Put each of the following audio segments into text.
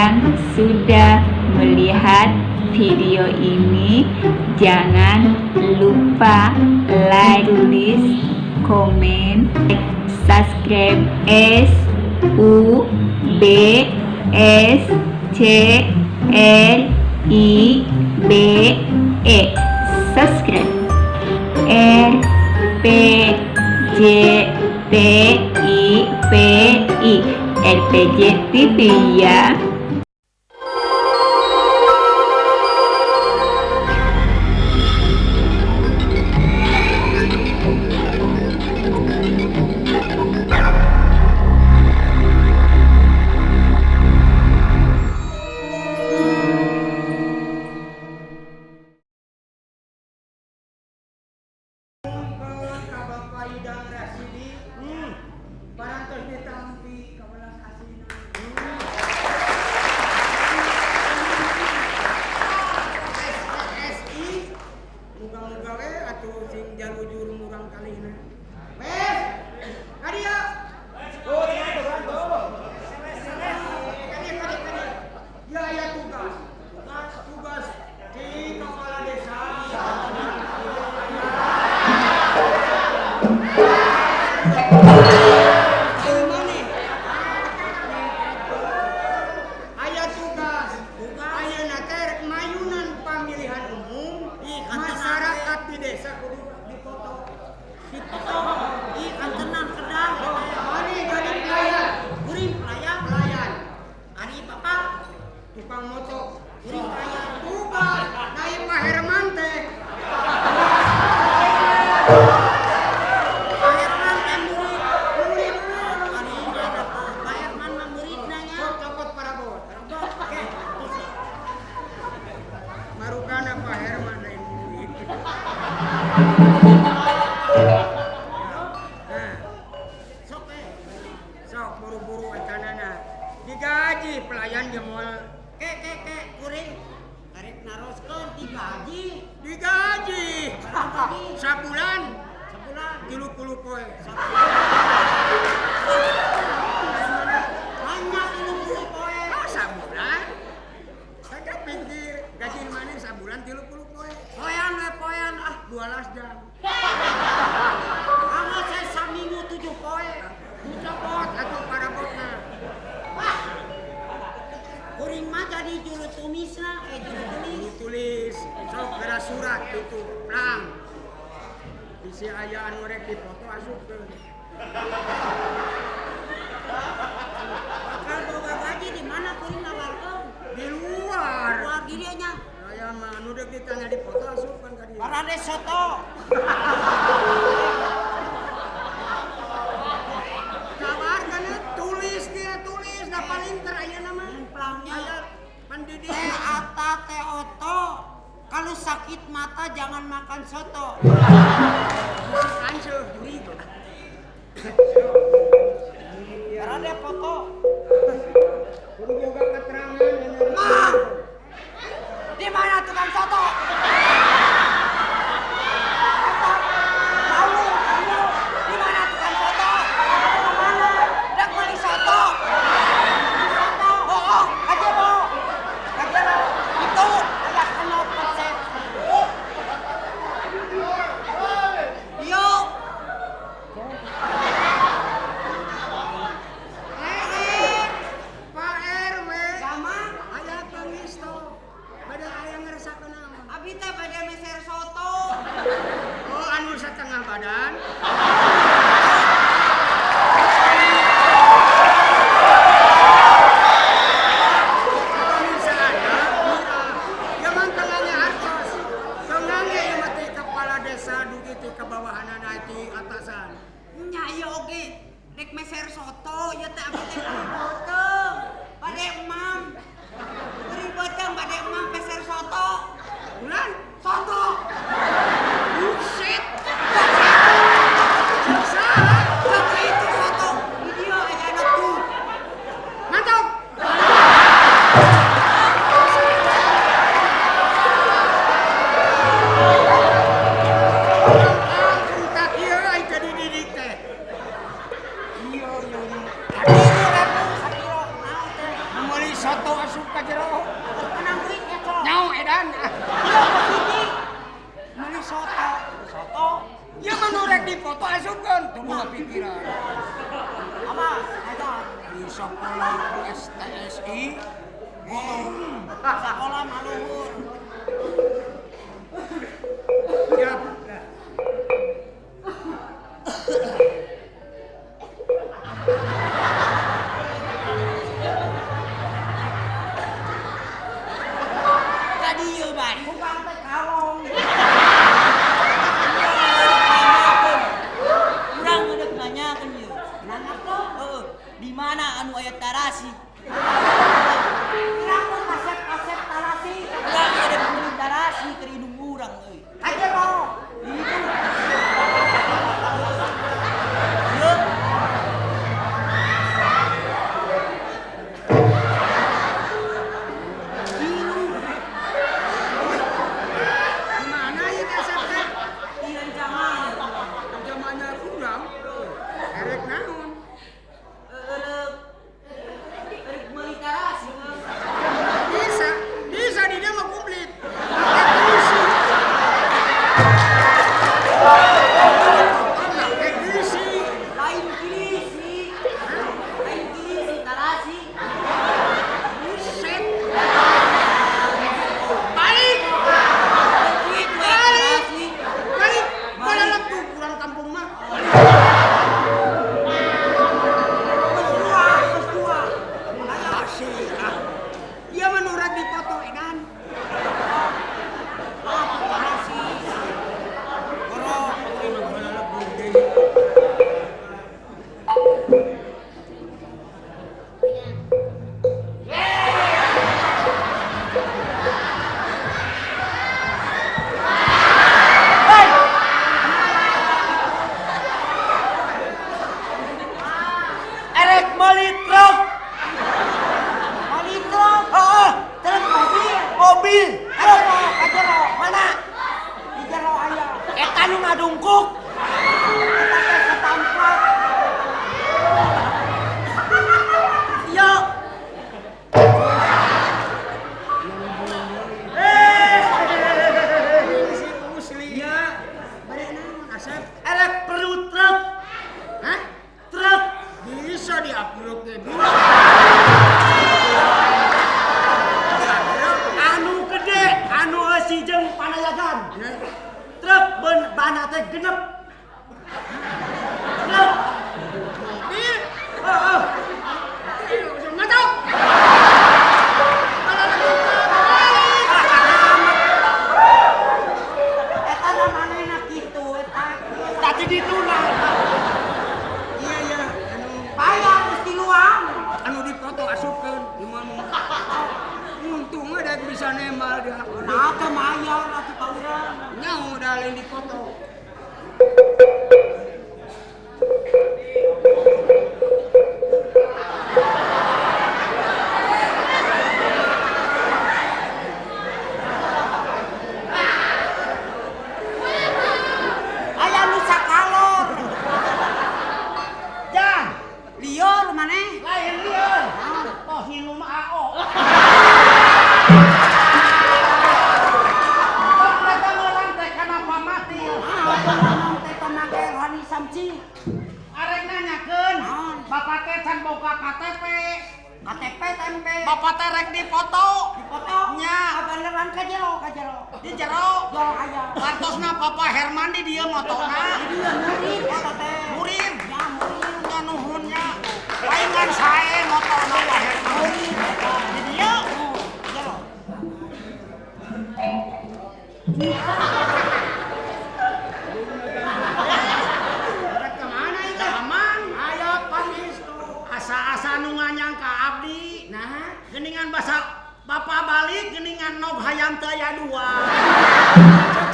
kalian sudah melihat video ini, jangan lupa like, tulis, komen, subscribe. SUBSCLIBE subscribe. RPJTIPI TV ya. Sok buru-buru wacanana digaji pelayan dia mau kuring tarik naroskeun digaji sabulan 30 poe banyak ini bisa poe sabulan saya pikir gaji mana sabulan 30 poe poean 12 jam amat saya saminggu 7 poe dicopot atau para botna kuring mah jadi juru tulisna juru tulis sok gara surat itu plang isi aya anu rek dipoto asupkeun bakal boga gaji di mana kuring nawarkeun di luar dieu nya aya mah anu deuk ditanya dipoto asupkeun ka dieu parade soto paling teraya nama plangnya pendidik ata teh oto kalau sakit mata jangan makan soto anseuh juri karena dia foto kudu boga keterangan Mang di mana tukang soto di mana tukang soto dak beli soto itu ayah kena konsep yuk Pak RW sama ayah pengisto pada ayah ngeresakan nama abi teh pada meser soto oh anu setengah badan meser soto ya teh abdi teh boteng bade emam beri boteng bade emam meser soto bulan soto buset saha itu soto video aya anak tuh mantap soto Mana? Di jero aya. Eta nu ngadungkuk. Eta teh setampak. Iya. Si Uslinya. Bade naon Asep? Erek perlu truk. Hah? Truk bisa di-upload ke bisa. Anu gede, anu si jeung panayagan. Truk bana teh genep. Truk. Mobil. Heeh. Mantap. Eta namanya kitu eta. Tadi dituna. Iya anu bayar geus di luang. Anu dipoto asupkeun imam. Untung ada bisa nemal dia. Nah, teh mayar atuh ka urang. Nya udah lain dipoto. Aya nu sakalor. Jan, lieur maneh. Lain lieur. Tos nginum AO. Arek nanyakeun, bapak teh can boga KTP. KTP tempe. Bapak teh rek dipoto. Dipoto? Nya. Beneran ka jero. Di jero. Jero aya. Kartosna Papa Herman di dieu motona. Di dieu murid eta teh. Murid. Ya murid. Nya nuhunnya. Paingan sae motona Pak Herman. Murid eta. Di dieu. Jero. Asa-asa nu nganyang ka abdi. Nah, geuningan basa Bapak balik geuningan nog hayam teu aya dua.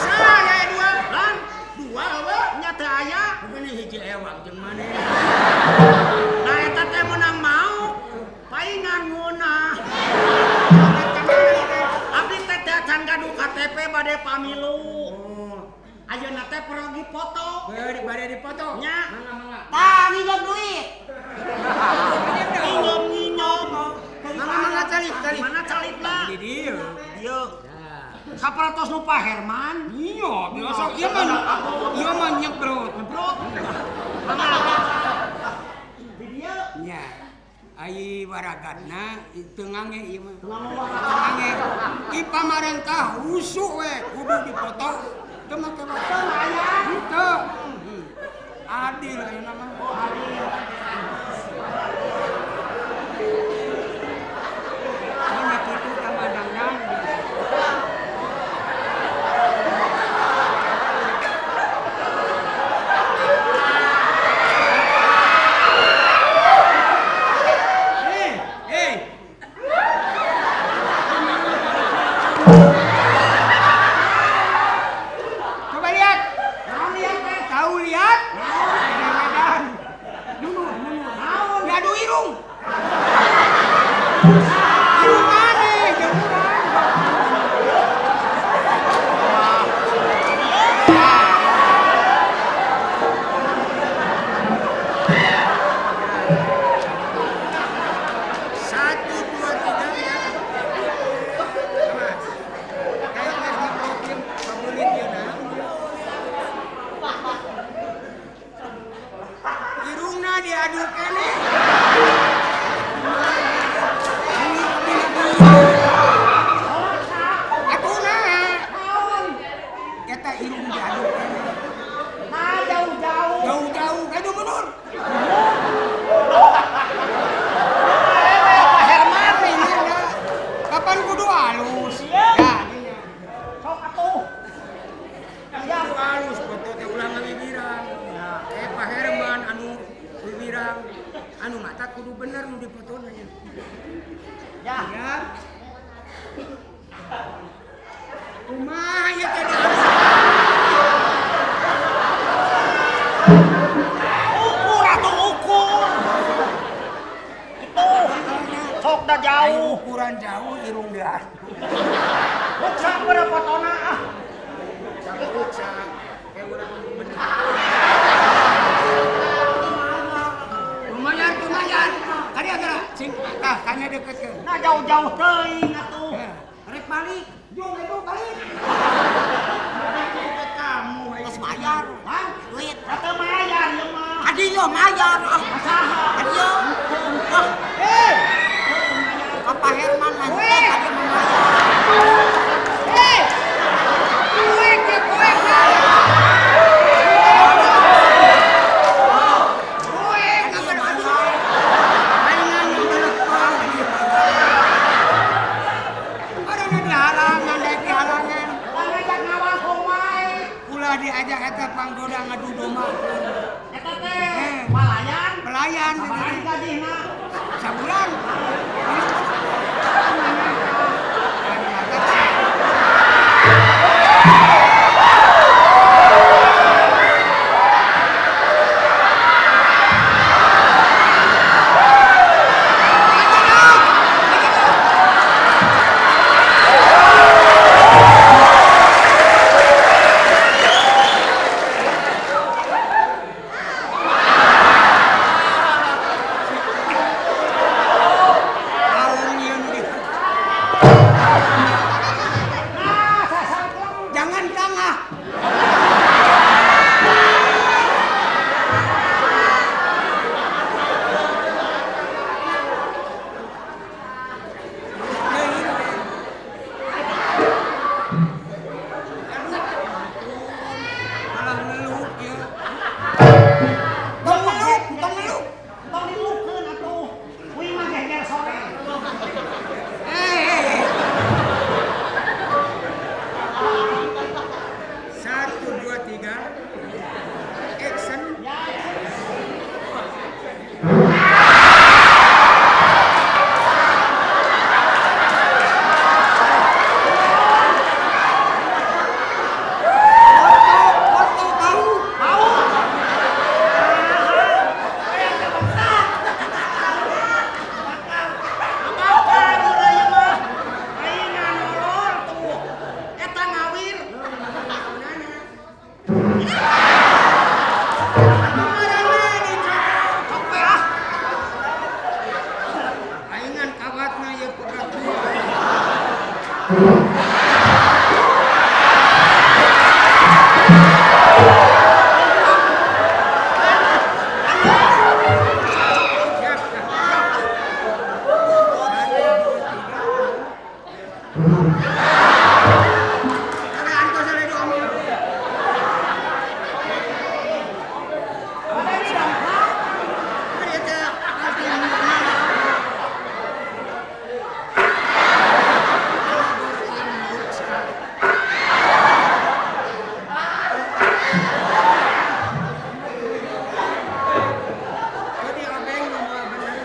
Cek aya dua. Lan dua we nya teu aya. Geuning hiji ewang jeung maneh. Nah eta teh meunang mau paingan ngeunah. Abdi teh can gaduh KTP bade pamilu. Ayeuna teh pergi foto. Bade dipoto. Nya. Mangga. Tah nginjam duit. Nginjam. Mangga calit. Mana calitna? Di dieu. Dieu. Sapratos nu Pak Herman. Iya, biasa ieu mah nyebrot. Mangga. Di dieu. Nya. Ai waragatna teungange ieu mah. Teungange. Ki pamarentah usuk we kudu dipoto. Teu make waktu aya. Teu. Adil ayeuna mah. Oh, adil. Nya kitu kamadangdang. Coba lihat. Tahu lihat? Ngadu irung. Irung mana? Jemuran. Satu, dua, tiga ya. Kayak nasi protein favorit ya nah. Irungna diaduk keneh. Eta irung diaduk keneh. Nah jauh-jauh. Jauh-jauh kadu mundur. Pak Herman ini kapan kudu halus? Ya, nya. Sok atuh. Ya halus foto teh ulang ngabibirang. Pak Herman anu bibirang anu mata kudu bener nu dipotona nya. Ya. Kumaha ya teh ukur atuh ukur. Itu sok da jauh. Ukuran jauh irung dia. Buksa berapa tona ah. ulah diajak eta panggoda ngadu domba. Eta teh pelayan. Pelayan Sabaraha gajihna? sabulan. Jangan tengah. Malah ngeluh ya. Tong dilukkeun atuh. Kuing mah geger sore. Satu, dua, tiga. Action. Foto bau. Bakal udah ieu mah. Ayeuna nolol tuh. Eta ngawir. Aingan kawatna ye pegat dua. Siap. Ada antos ada diambil. Ada teh pasti jadi obeng nomor bener.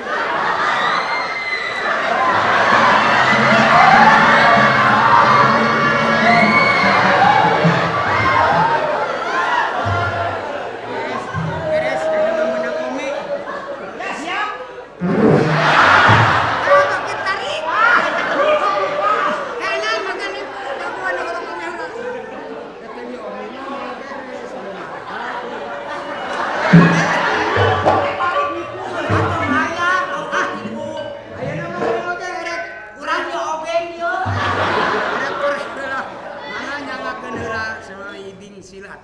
Beres, beres, ada menang umi. Ya siap. Ayo makin tarik. Kayaknya makan itu gangguan orang kamera. Katanya ominya mau beres. Balik nipu. Atau maya, nipu. Ayeuna mah oge erek urang yo obeng yo. Erek korek heula. Mana nyangakeun heula saiding silat.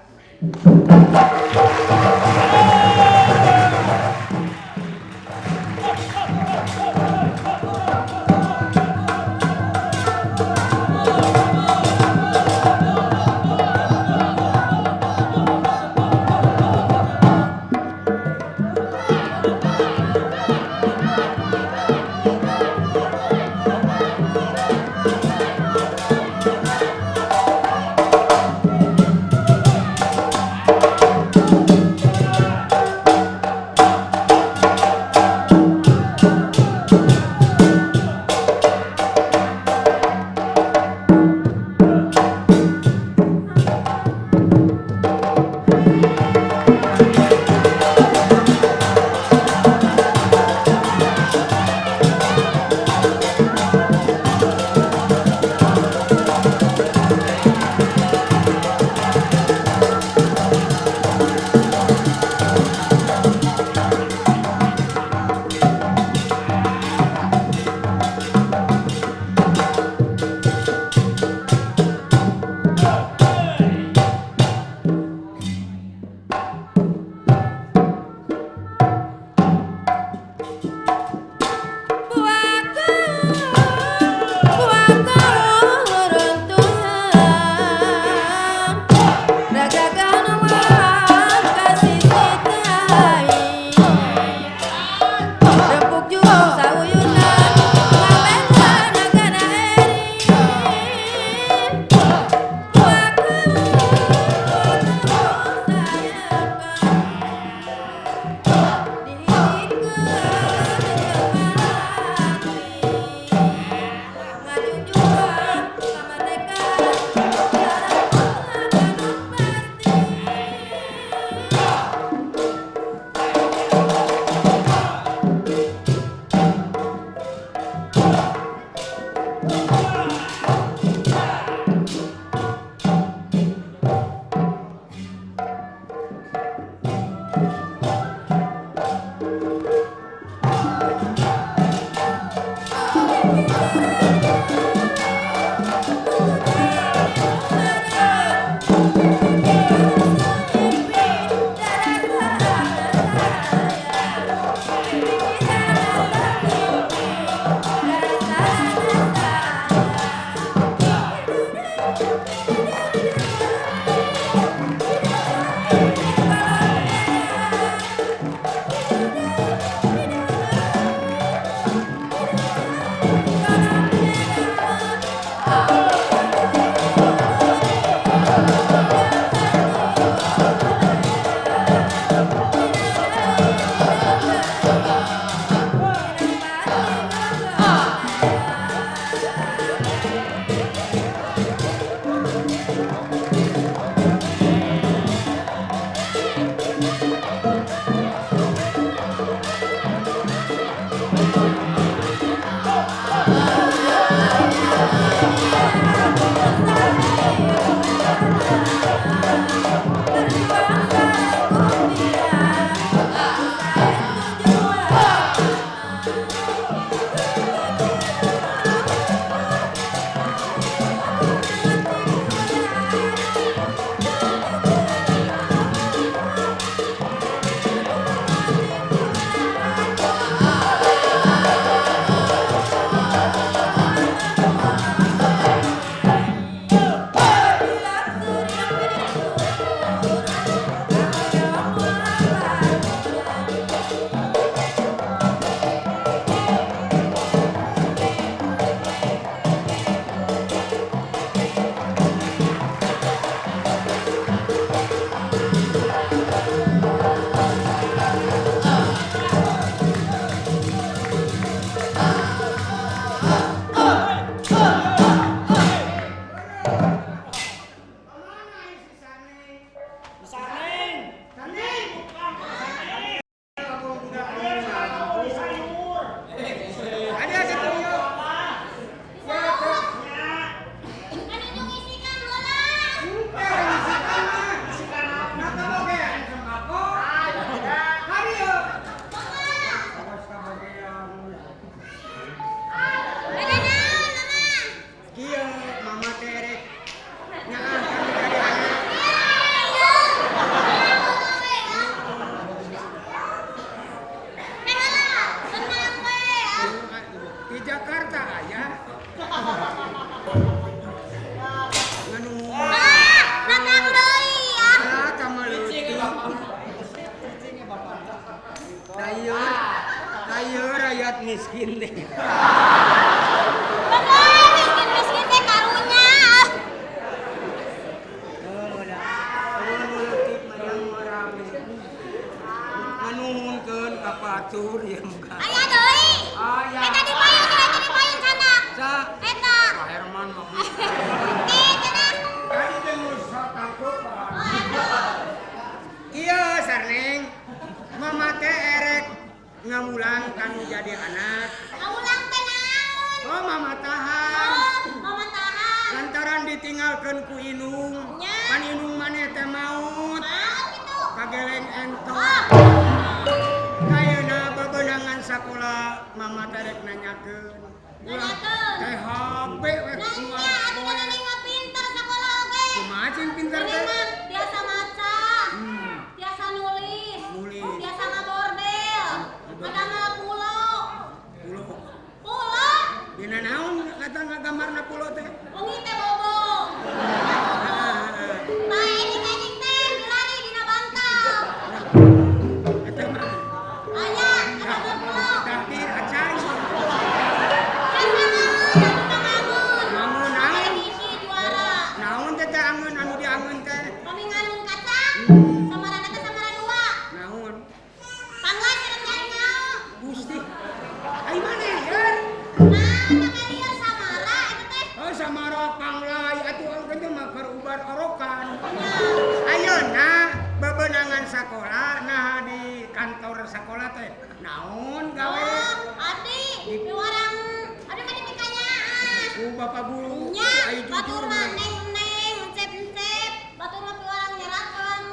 miskin teh. Bener, miskin-miskin teh karunya. Nganuhunkeun ka batur ya muka. Aya deui. Aya. Eta di payun sana. Sa Eta. Pak Herman mah. Nih, cenah. Tadi teh musa takut Pak. Oh, eta. Iya Sarneng. Mama teh erek ngamulang kanu jadi anak. Ngaulang teh naon? Oh mama tahan. Oh, mama tahan. Lantaran ditinggalkeun ku Inung. Nya. Pan Inung maneh teh maut. Maot gitu. Kageleng ento. Oh. Kayeuna bebenangan sakola mama teh rek nanyakeun. Nanyakeun. Teh HP we Nanya, atuh kan Neng mah pinter sakola oge. Kumaha cing pinter Neng teh? mah biasa maca. Biasa nulis. Nulis. Biasa ngabordel. Ngadamel pulo. Pulo. Pulo. Dina naon kata ngagambarna pulo teh? Wengi teh bobo. Nah, edik-edik teh dilari dina bantal. Eta mah Aya, ngadamel pulo. takdir acai. Biasa ngamun. Ngamun naon? Aya hiji juara. Naon teh teh angeun anu diangeun teh? Kami nganun kacang. Samaran eta samaran dua. Naon? Panglas cenah cai naon. Gusti. Ai maneh yer? Naon make lieur samara eta teh. Oh samara panglai atuh angkeun teh mah keur ubar orokan. Nya. Ayeuna bebenangan sakola nah di kantor sakola teh naon gawe? Oh, adi, di orang, aduh mah dipikanyaan. Ku bapak guru Nya, ai batur jujur mah mah. neng, encep, batur mah pi orang nyerat orang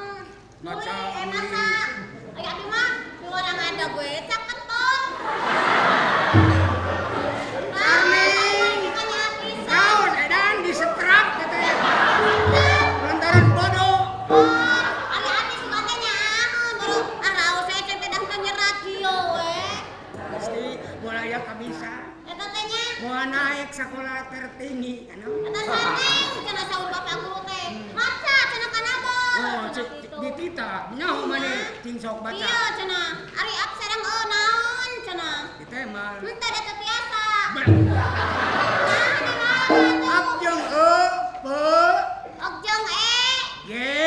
Maca nulis, nulis. maca. Aya abdi mah pi orang ada gue cak keton. Sarning. Dipikanyaan pisan. Naon edan disetrap teh. Lantaran bodoh. Oh, ali-ali suka teh nyaahun, baru raos saya cek teh dah nyerat kieu we. Pasti mulai ya kabisa. Eta teh nya. Mau naik sekolah tertinggi anu. Eta sareng cenah saur bapak guru teh. Maca cenah kana bor. Oh, di tita nyaho maneh cing sok baca. Iya cenah. Ari ab sareng naon cenah. Kita mah Henteu da teu biasa. ab jeung pe Ogjong ge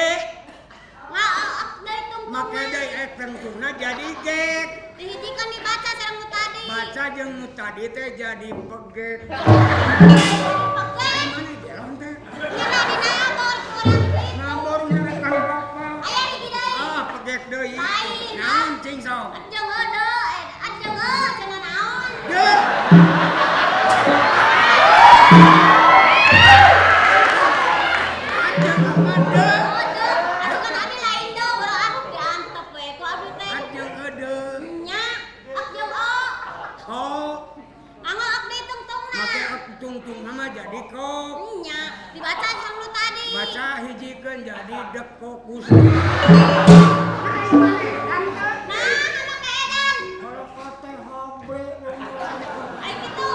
ngaok deui tungtung. make deui tengtungna jadi gek. Dihijikeun dibaca sareng nu tadi. Baca jeung nu tadi teh jadi pegek. Oke. Mana jalan teh? Cenah dina abor kurang kitu. Ngabor nyari kang bapak. Aya hiji deui. Ah, pegek deui. Lain, Naon cing sok? Ogjong cenah naon. Deuh. Ajeng apa deuh? Oh, deuh. Atuh kan abi lain deuh, baru aku diantep we ku abi teh. Ajeng deuh. Nya, ogjong Kok anggo ok deui tungtungna. make tung-tung nama jadi kok. Nya, dibaca sareng nu tadi. Baca hijikeun jadi dekokus. Nah, anu keedan. Kalau kote hobe. Ai kitu.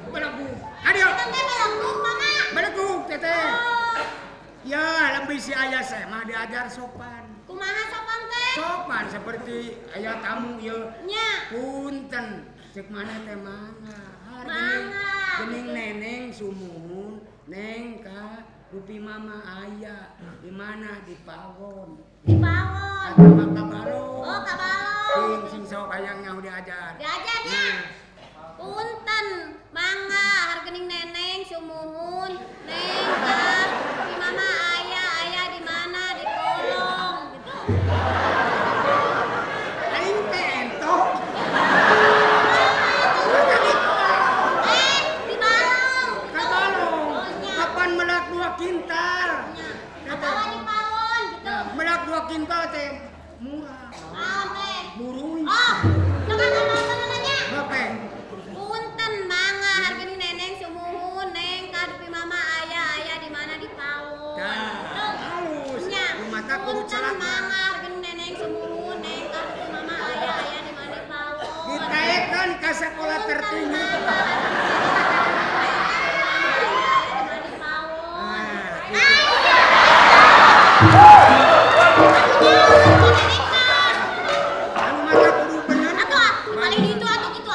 Belagu. Adio. Kita teh belenggu, Mama. Belagu teteh. Oh, Ya, lebih si ayah saya mah diajar sopan. kumaha sopan teh? Sopan seperti ayah tamu ya. Nya, Punten. Cek mana teh mangga. Mangga. Gening neneng sumuhun. Neng ka rupi mama ayah. Di mana di pawon. di pawon. Agama kabalo. Oh, kabalong. Sing sok ayang nyaho diajar. Diajar nya. Punten, mangga, hargeuning neneng sumuhun, neng ka, di mama ayah di mana di kolong gitu. Aing teh entok. Di balong. Kabalong. Oh, nya. Kapan melak 2 kintal? Nya. Atawa di pawon gitu. Melak 2 kintal teh murah. Naon teh? Buruy. Oh, jangan ngomong nanya. Bape. Punten mangga hargeuning neneng sumuhun, neng ka dupi mama ayah di mana di pawon. Dah. Tuh. Halus. Nya. Rumah tak kudu Punten celaka. mangga hargeuning neneng sumuhun, neng ka dupi mama ayah di mana di pawon. Ditaekkan ke sekolah tertinggi. Anu mata kudu bener. Atuh, balik di itu atuh kitu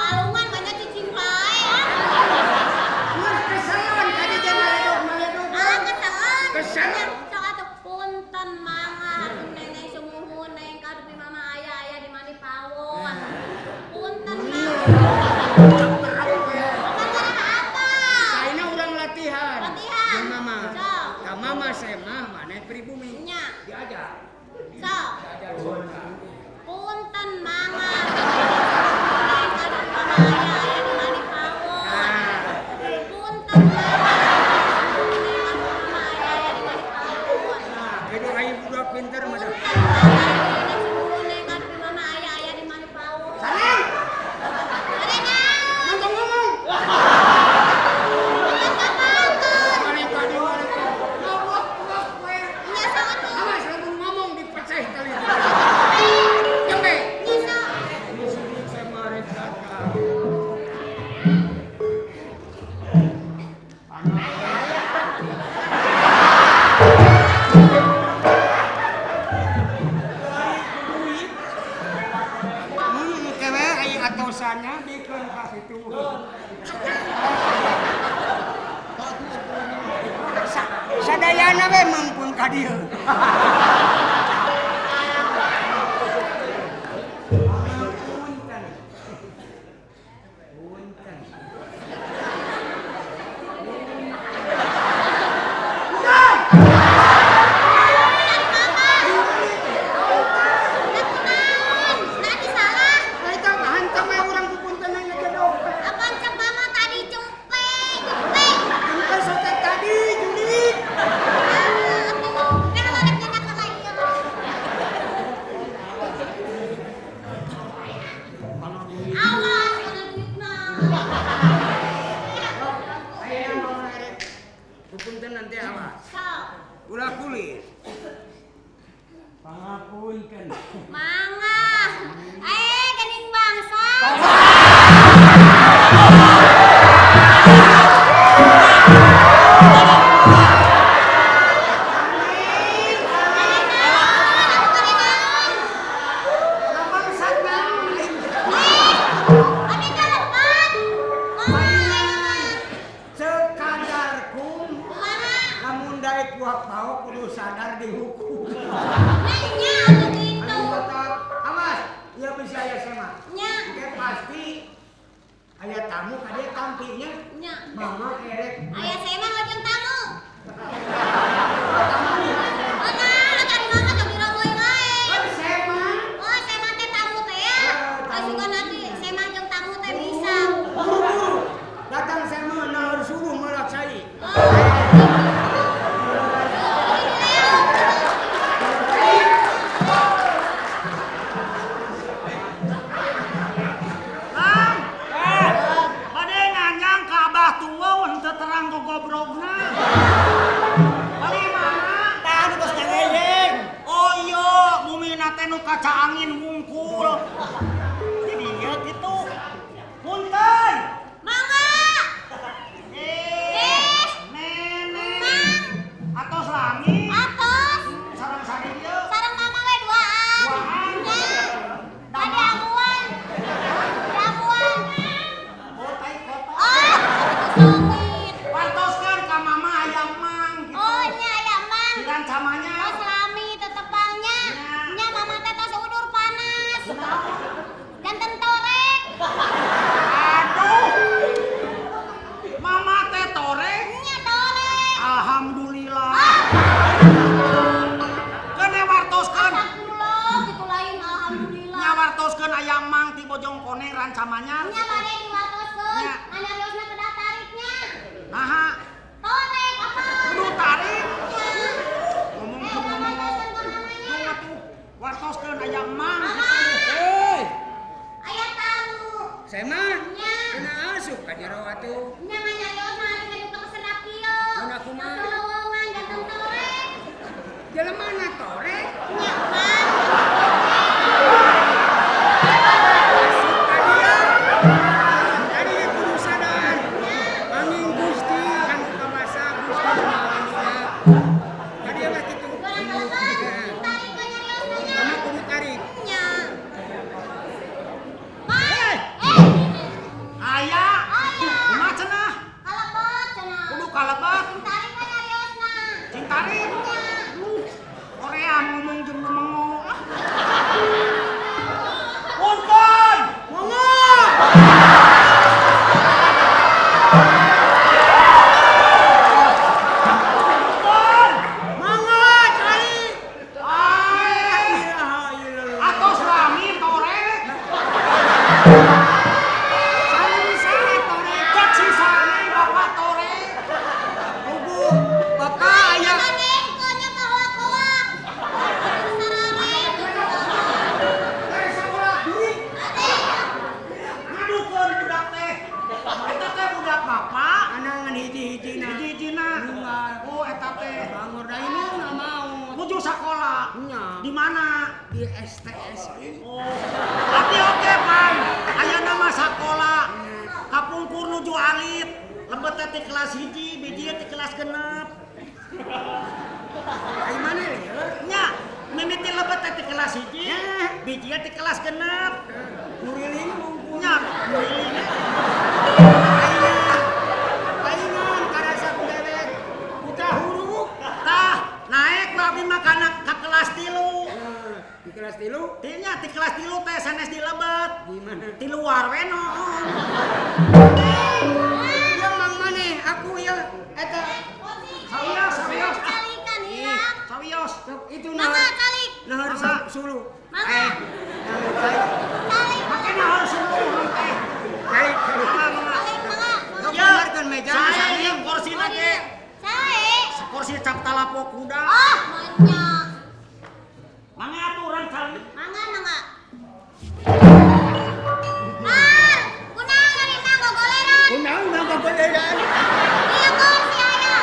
mama semah mana pribumi. Nya. Diajar. So. Diajar surga. Punten mangga. Neng aduh mama aya di mani pawon. Punten mangga. Neng aduh mama aya di mani pawon. Nah, kedu ayu budak pinter mah. Neng aduh mama aya di mani pawon. Sareng. Ngomong. Mane tadi mane. Ngomong we. Nya saat Awas lamun ngomong dipecah tali. Jambe. Nya Saya marek kakak. Kewe aya atosannya dikeun ka situ. Sadayana we mangpun ka dieu. Nanti salah. Eta hancam we urang pupunten aya gedog. Apaan cek mama tadi jumpe. Engke sotek tadi Judit. Kan lalek nyenak ka lagi. Awas kana duitna. Aya mau ngarek. Pupunten nanti awas. So, Ulah kulit. Pangapunten. mangga. Gening bangsa. Lapang satna. Ada telepon. Sekadarkum Mana? lamun daek buah pao kudu sadar dihukum. Nya atuh gitu. Anu tetap awas, ieu bisa aya sema. Nya. Oke pasti aya tamu kade tampinya. Nya. Mama erek. Ayah saya mah lajeng tamu. Mana? Cari mama sok dirobohin wae. Kan sema. Oh, saya mah teh tamu teh ya. Asugan nanti saya mah jeung tamu teh bisa. Buru-buru. Datang sema naur suruh melak cai. Bade nganyang ka Abah tua henteu terang gogobrogna. Bari mana? Tah nu geus ngeyeng. Oh iya, mumina teh nu kaca angin wungkul. Jadi ieu kitu. Punten. Mangga. Nenek. Atos langit. Atos. Sareng sari ieu. Sareng mama we duaan. Duaan. Nya. Tadi amuan. Amuan. Kotai kota. Oh, songit. Pantoskeun ka mama aya mang gitu. Oh, nya aya mang. Dirancamanya. Oh, selami tetepangnya. Nya mama teh tos udur panas. Janten torek. Aduh. Mama teh torek. Nya torek. Alhamdulillah. Kene wartoskeun. Astagfirullah, gitu lain alhamdulillah. Nya wartoskeun aya mang ti Bojongkoneng rancamannya. Nya bade diwatoskeun. Nya. Mana riosna kedah tariknya. Naha? Torek apa? Kudu tarik. Nya. Ngomong Mama toskeun ka mamanya. Dung atuh wartoskeun aya mang. Mama. Hei, Aya tamu. sema. Nya. Kena asup ka jero atuh. Nya manya riosna ari keduka kesedap kieu. Mun kumaha? Lowongan janten torek. Jelema na torek. Nya mang. Asup ka dia. Tadi kudu sadar. Angin Gusti kan kamasa Gusti mawania. Tadi mah kitu. Goreng telepon. Tarik ka nya riosna nya. Mama kudu tarik. Nya. Mang. Aya. Aya. Kumaha cenah? Kalebot cenah. Kudu kalebet. Tarik ka nya riosna. Cing tarik. Nya. Korea ngomong jeung mengo. Punten. Ngomong. Punten. mana? Di STS. Oh. Tapi oke, Pan. Aya nama sakola. Kapungkur nuju alit. Lebet teh ti kelas 1, biji ti kelas 6. Ai mana le? Nya, mimiti lebet teh ti kelas 1, biji ti kelas 6. Nguriling mungkul. Nya, nguriling. Palingan karasa dewek. Buta huruf. Tah, naik babi makanan ke kelas 3. Di kelas 3 Tinya ti kelas 3 teh sanes dilebet. gimana? Di luar we no. Ya mang maneh aku ya eta Sawios. Kalikan ya. Sawios. sok itu Mangga kalik. nah sulu. Mangga. Kalik. Kalik. Makanya harus semua teh. Kalik. Mangga. Kalik mangga. Sok Ya, benerkeun meja saya saling. yang kursi nage. Sae. Kursi cap talapo kuda. Oh, banyak. Mangga atuh urang kali. Mangga. Mar, kunang dari mangga goleran. Kunang mangga goleran. Iya kursi aya.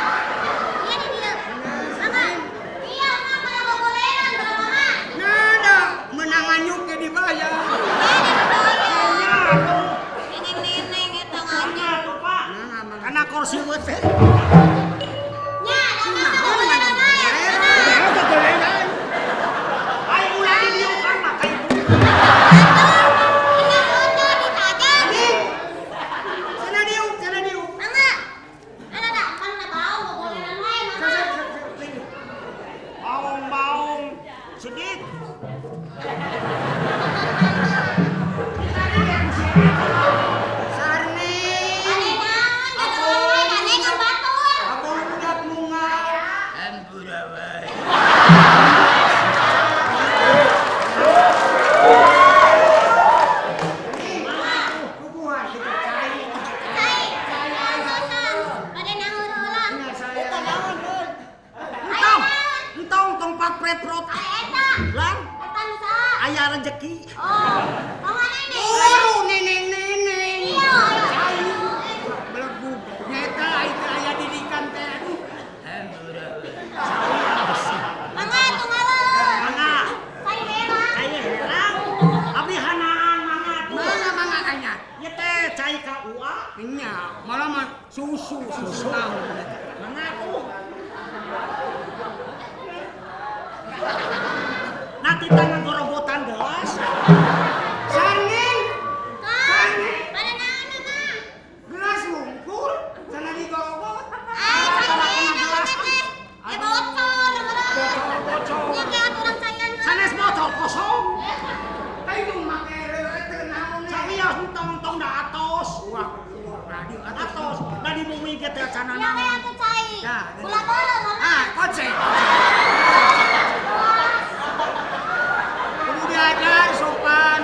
Iya di dieu. Mangga. Iya mangga goleran mangga. Nada menangan nyuk ge dibayar. Mangga atuh. Neneng eta Mangga nganya. atuh, Pak. Nah, mangga. Karena kursi we teh. Nya, mangga goleran aya. Mangga goleran. Ai ulah di dieu kan maka itu. Ingat motor ditajam. Sana diu. Mangga. Ada kan bau goleran wae mangga. Baung sedikit. Sarni. Ane naon jaga wae ane kan batur. Aku budak munga. Kukuhan kita cai. Cai, sosan. Pada naon heula. Ingat saya. Kita naon, Bun? Entong tempat preprot. Ai eta. Lan Eta nu saha? aya rezeki. Oh, pangan ini. Oh, neneng. Iya, Cai. Belegu. Nyata itu aya didikan teh. Aduh. mangga tunggal. Mangga. Cai merah. Cai herang. Abdi hanaan mangga tuh. Mangga kayaknya. Ieu teh cai ka ua. Nya, malah mah susu naon. Mangga tuh. Nanti tangan gorobotan gelas. Sarning. Kan, pada naon mah? Gelas wungkul. Sana digogot. Ai, cai merah teh. Ya bocor. Bocor. Ya kayak aturan caian. Sanes botol kosong. Ayo make teu naon. Sawios entong da atos. Wah, radio Atos. Da di bumi ge teh cenah Ya kayak atuh cai. Ya, Gula bolo mama. Ah, kocek. Kudu diajar sopan.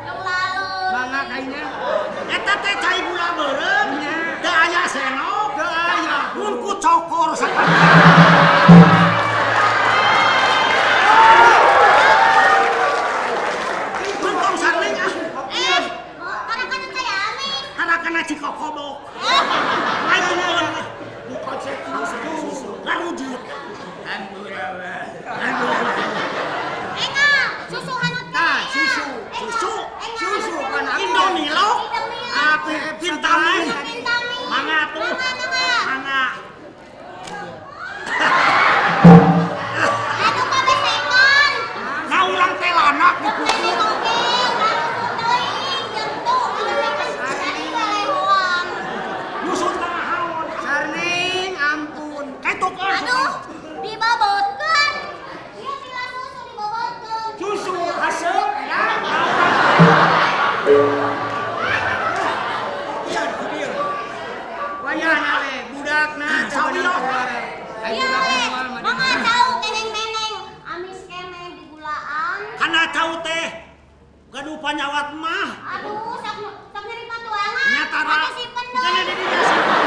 Yang lalu. Mangga kayaknya. Eta teh cai gula beureum. Nya. Teu aya senok. Teu aya. Mun ku cokor sakali. Untung sarling ah. Karena kan cai amin. Karena kena cikokobok. Ai bener. Dikocek susu. Larujut. Enggak, susu hanut Nah, susu. Susu kan aku. Indomilo. Apa vitamin. Vitamin. Mangga tuh. Mangga. Aduh kabeh sekon. Nah ulang teh lanak di Ini kuku. mobil, langsung teuing jentuk tadi balehoan. Musuh tengah haon. Sarning, ampun. Ketuk Aduh, dibobotkeun. Ieu pila susu dibobotkeun. Susu haseup ya. Iya, dia. Wayahna we budakna teu Sawios. bener keluar. Ai Iya budak we, moal mah mangga di- tahu neneng-neneng. Amis keneh di gulaan. Karena tahu teh gaduh panyawat mah. Aduh, sak nyeri patuangan. Nyatara. Atuh simpen deui. Kan ada di dia simpen.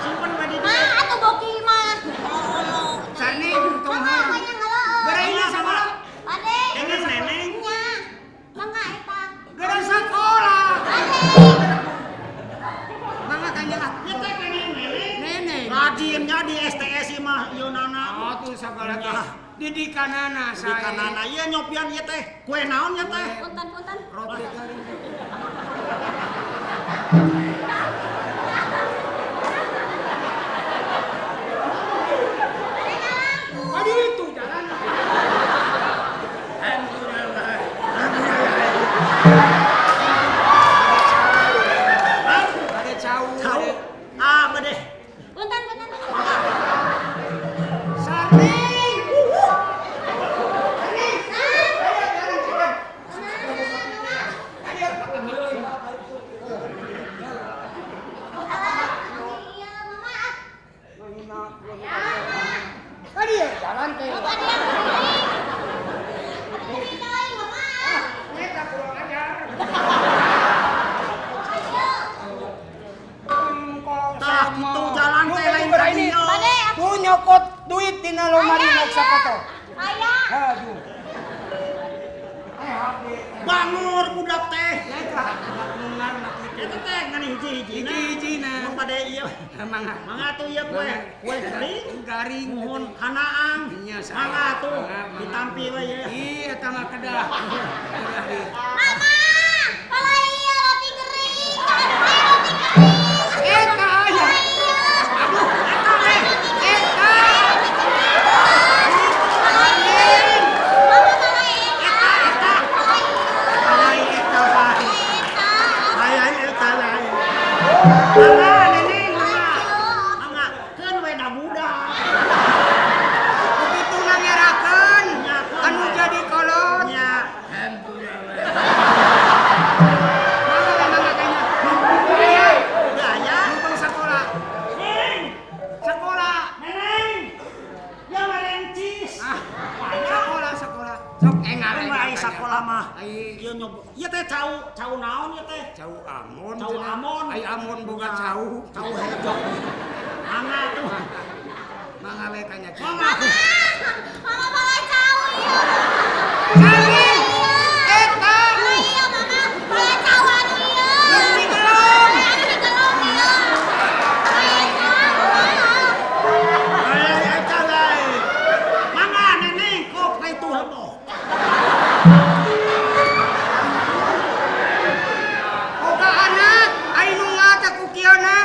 Simpen we di dia. Mah, atuh boki mah. Sarning untung Mangga mah. banyak ngaleueun. Berani sama Pade. Neneng neneng. Nya. Mangga eta. gara sekolah. Pade. Mangga kayaknya ah. Ieu teh neneng neneng. Neneng. rajinnya di STS mah Yunana. Oh tuh sagala teh didikanana Di saya. kanana ieu nyopian ieu teh. Kue naon ya teh? Punten. Roti garing. Aduh itu jalan. Ada cau. Tahu? Ah, bade. Punten. Sarning. Iya, Mama. Tadi ya jalan teh. Bapak dia berdiri. Berdiri doi, Mama. Kita kurang ajar. Ayo. Tah kitu jalan teh lain kadinya. Bade, Tuh nyokot duit tina lomari nak sapoto. Aya. Aduh. Bangur budak teh. Ya itu nungar nak Eta teh ngan hiji-hiji. hiji-hijina. Mun bade ieu. Mangga. Mangga tuh ieu kue kering. Garing. Mohon hanaang. Iya, saya. Mangga tuh Mangga. ditampi we ye. Iya, tangga kedah. Mama, kalau iya roti kering. Roti kering. Eta aya. Aduh, eta teh. Eta. Lain eta bae. Lain eta lain. Mangga neneng mangga. Mangga keun we da budak. Begitu ngangerakeun. Nya, Anu jadi kolot. Nya. Mangga kayaknya. Udah ya. Numpang sekolah. Neng. Sekolah. Neneng. Ya merencis. Ah, sekolah. Sok engar. Ai sakola mah. Ai Ieu nyoba. Ieu teh cau naon ieu teh? Cau Amon. Cau Amon. Ai Amon boga cau. Cau hejo. Mangga tuh. Mangga we kanya. Mangga. Mama balai tahu iya. Kami. Eta. Iya, Mama. Balai tahu anu iya. Di gelong. Anu di gelong iya. Ai eta lain. Mangga neneng kok itu heboh. Boga anak. Ai nu ngata ku kiana.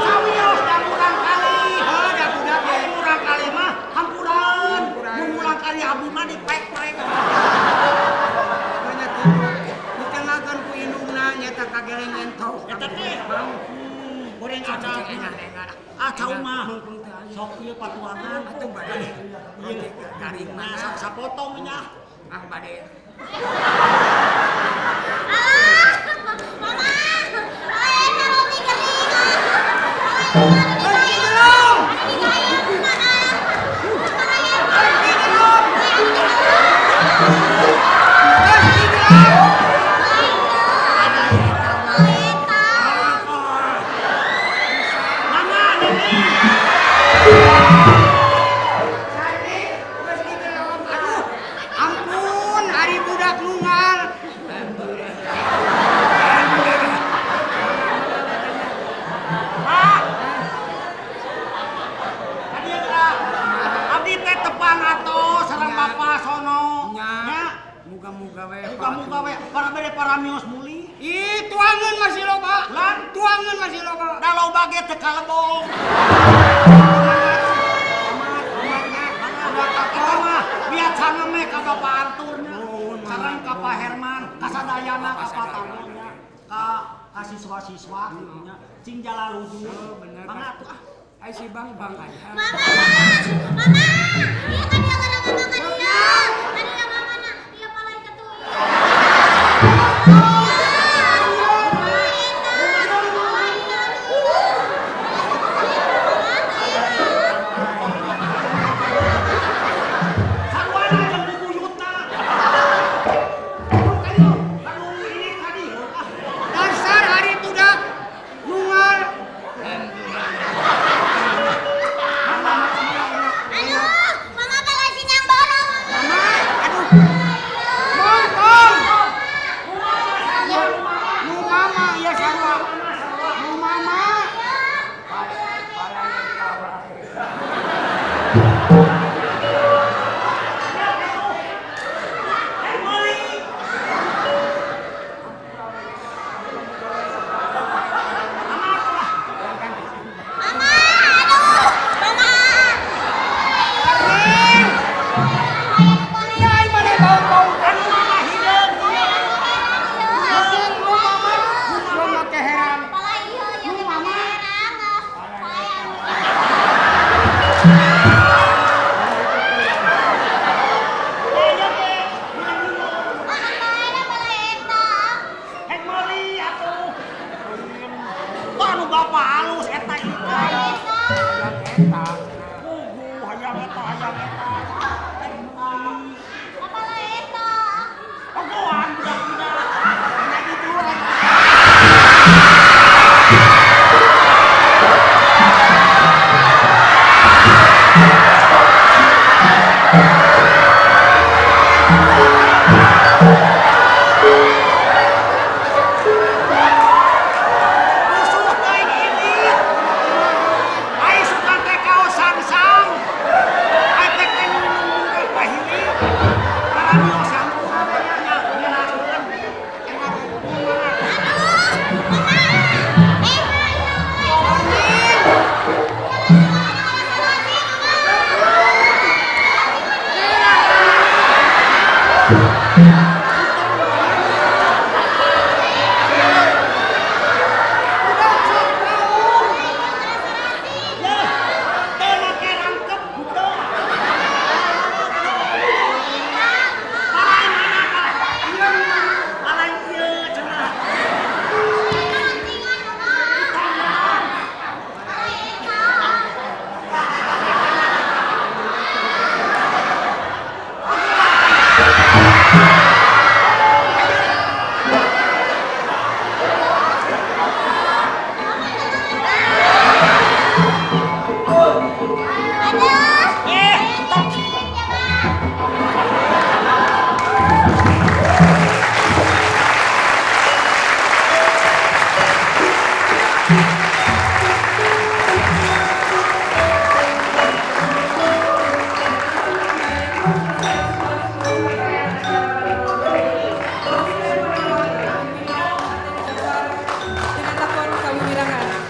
Sawios da urang kali. Oh, da budak Ai ge. urang kali mah hampuran. Hampuran. Mun urang kali abdi mah dipek-pek. Banyak itu. Ditengakeun ku indungna nyata kageleng entok. Eta teh goreng ada. Ah cau mah. Sok ieu patuangan. Atuh bade. Ieu Garing nah mana? sapotong nya. Ah bade. Alah, Mama. Balai eta roti kering. Di gelong. Anu di gayung mana? Di gelong. Di gelong. Mangga neneng. Geus di gelong. Aduh. Ampun, ari budak nunggal. Pak. Tadi geura. Abdi teh tepang atos sareng Bapak sono. Nya. Nya. Muga-muga we. Muga-muga we para bade para mios muli. Ih, tuangeun masih loba. Lan. Tuangeun masih loba. Da loba ge teu kalebong. Eta mah biasa ngemeh ka Bapak Arturnya. Sareng ka Pak Herman, ka sadayana ka Pak Tamonya, ka siswa-siswa nya. Cing Jalaluddin. bener. Mangga tuh ah. Ai si Bang aja. Mama. Mama. Iya kan dia kada mama kan dia. Kan dia mama na. Dia balai ketua. Sarwana jeung bubuyutna. Aduh, ini tadi. Dasar hari budak nunggal. Aduh, mama balai sinyang bola. Mama, aduh. Bong, bong.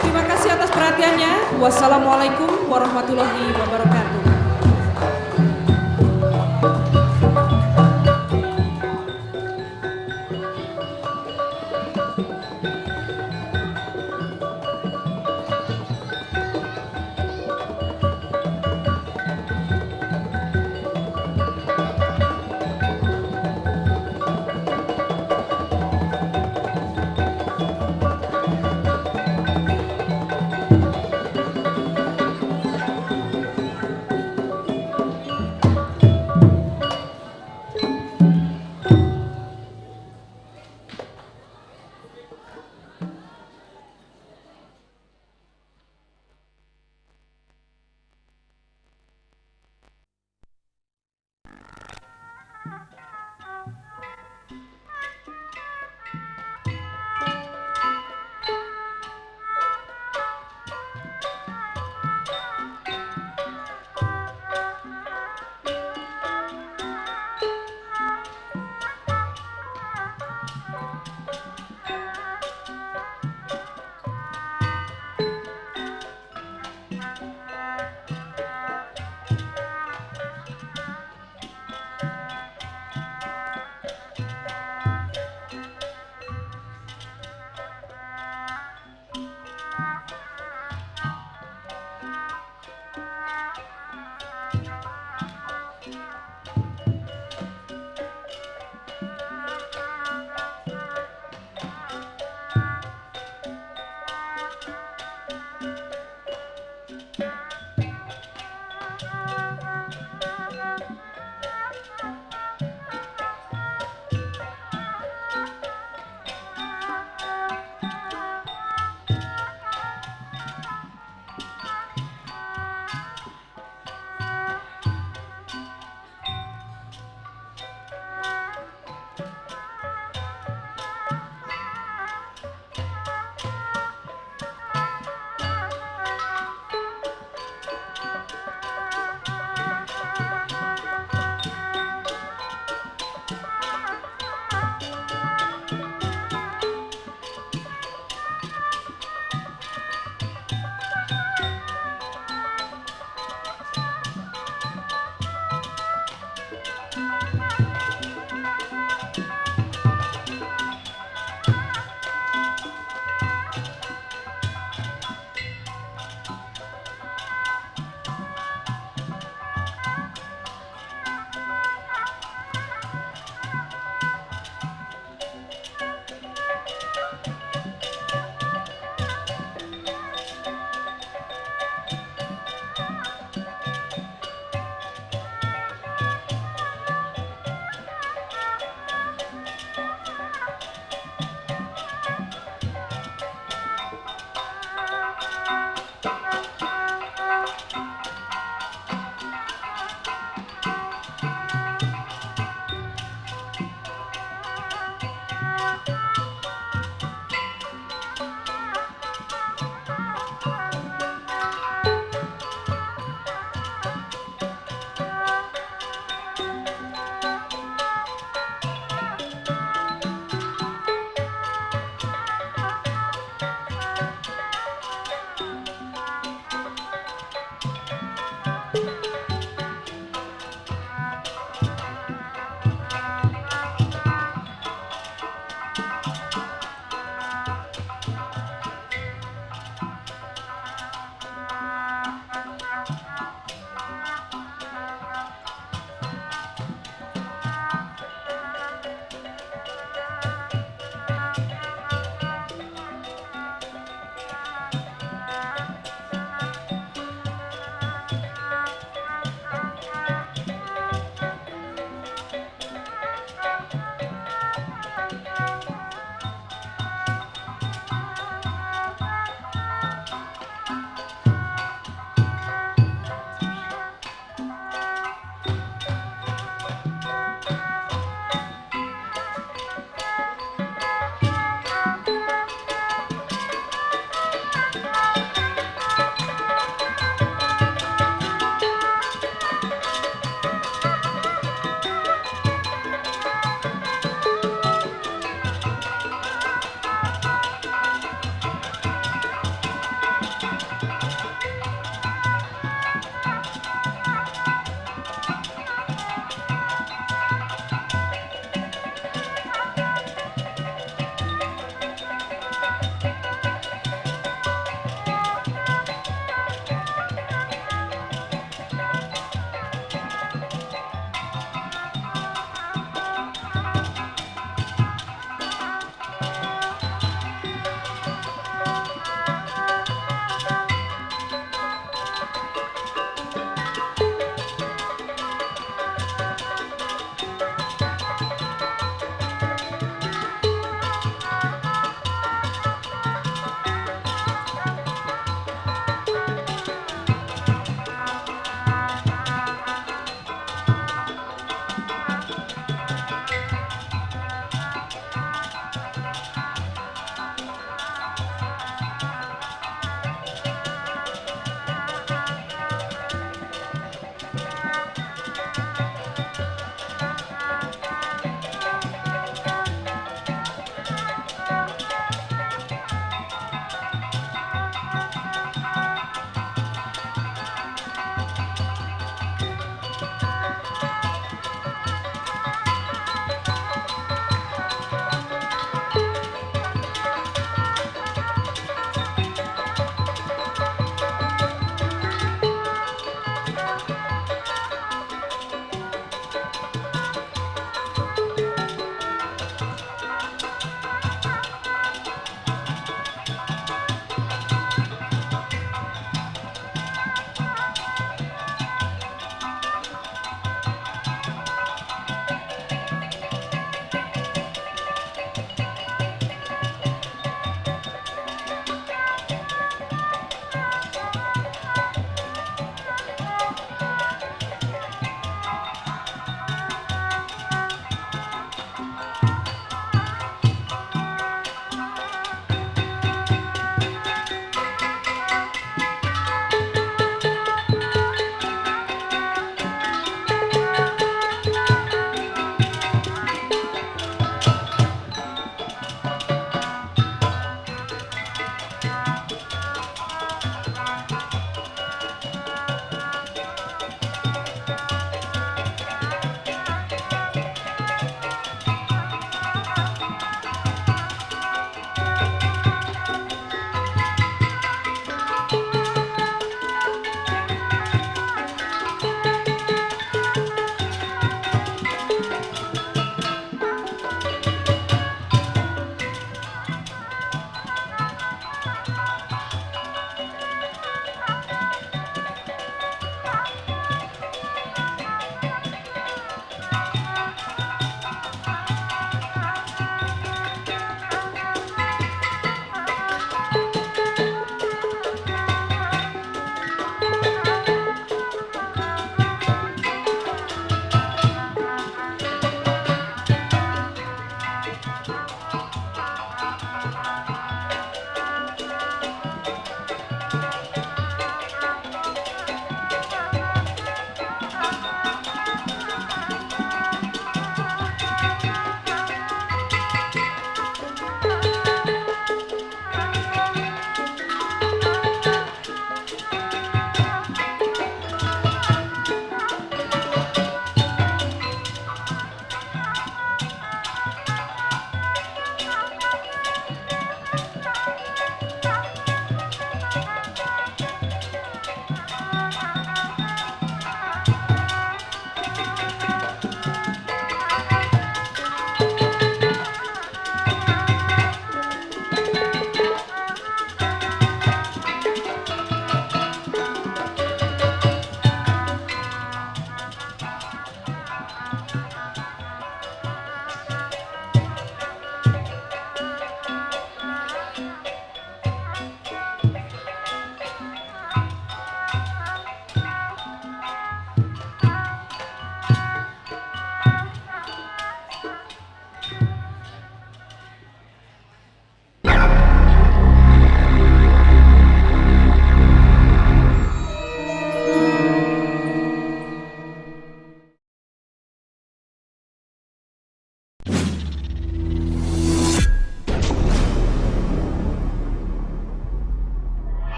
Terima kasih atas perhatiannya. Wassalamualaikum warahmatullahi wabarakatuh.